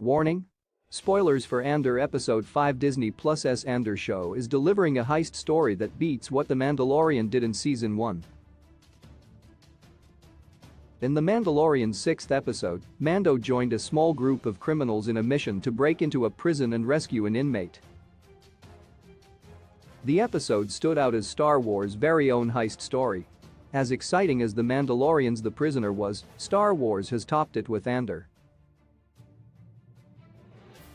Warning? Spoilers for Andor Episode 5. Disney Plus's Andor show is delivering a heist story that beats what The Mandalorian did in Season 1. In The Mandalorian's 6th episode, Mando joined a small group of criminals in a mission to break into a prison and rescue an inmate. The episode stood out as Star Wars' very own heist story. As exciting as The Mandalorian's The Prisoner was, Star Wars has topped it with Andor.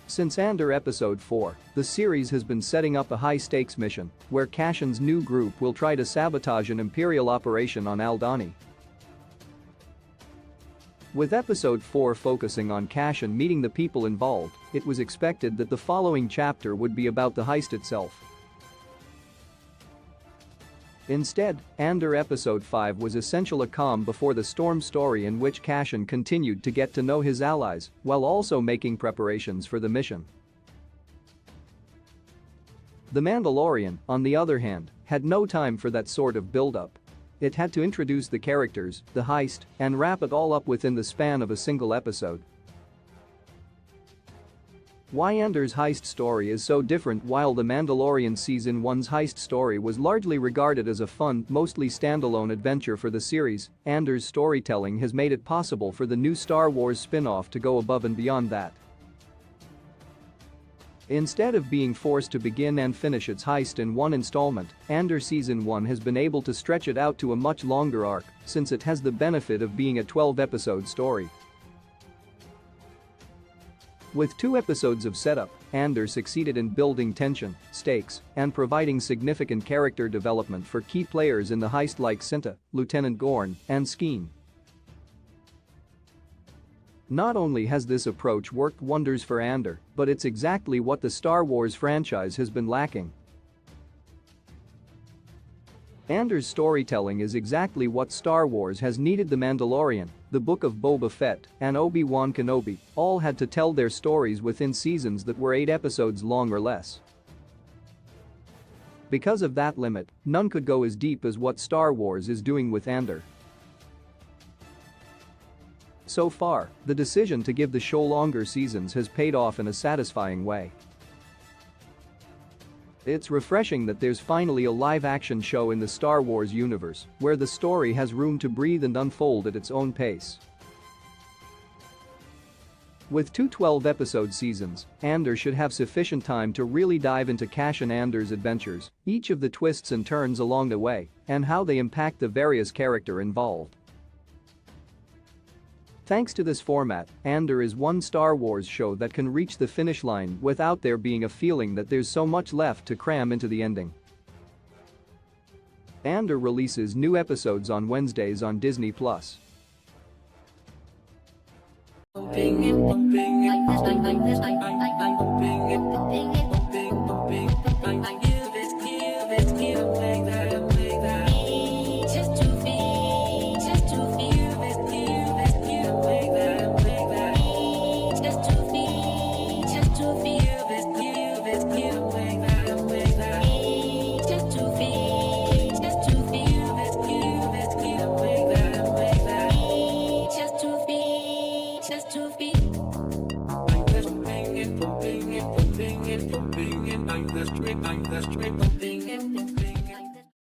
Since Andor Episode 4, the series has been setting up a high-stakes mission where Cassian's new group will try to sabotage an Imperial operation on Aldhani. With Episode 4 focusing on Cassian meeting the people involved, it was expected that the following chapter would be about the heist itself. Instead, Andor Episode 5 was essentially a calm before the storm story in which Cassian continued to get to know his allies while also making preparations for the mission. The Mandalorian, on the other hand, had no time for that sort of build-up. It had to introduce the characters, the heist, and wrap it all up within the span of a single episode. Why Andor's heist story is so different? While The Mandalorian Season 1's heist story was largely regarded as a fun, mostly standalone adventure for the series, Andor's storytelling has made it possible for the new Star Wars spin-off to go above and beyond that. Instead of being forced to begin and finish its heist in one installment, Andor Season 1 has been able to stretch it out to a much longer arc since it has the benefit of being a 12-episode story. With 2 episodes of setup, Andor succeeded in building tension, stakes, and providing significant character development for key players in the heist like Cinta, Lieutenant Gorn, and Skeen. Not only has this approach worked wonders for Andor, but it's exactly what the Star Wars franchise has been lacking. Andor's storytelling is exactly what Star Wars has needed. The Mandalorian, The Book of Boba Fett, and Obi-Wan Kenobi all had to tell their stories within seasons that were 8 episodes long or less. Because of that limit, none could go as deep as what Star Wars is doing with Andor. So far, the decision to give the show longer seasons has paid off in a satisfying way. It's refreshing that there's finally a live-action show in the Star Wars universe where the story has room to breathe and unfold at its own pace. With 2 12-episode seasons, Andor should have sufficient time to really dive into Cassian Andor's adventures, each of the twists and turns along the way, and how they impact the various characters involved. Thanks to this format, Andor is one Star Wars show that can reach the finish line without there being a feeling that there's so much left to cram into the ending. Andor releases new episodes on Wednesdays on Disney Plus. Bing it, bing it, bing it, bing it, bing it, bing it, bing it.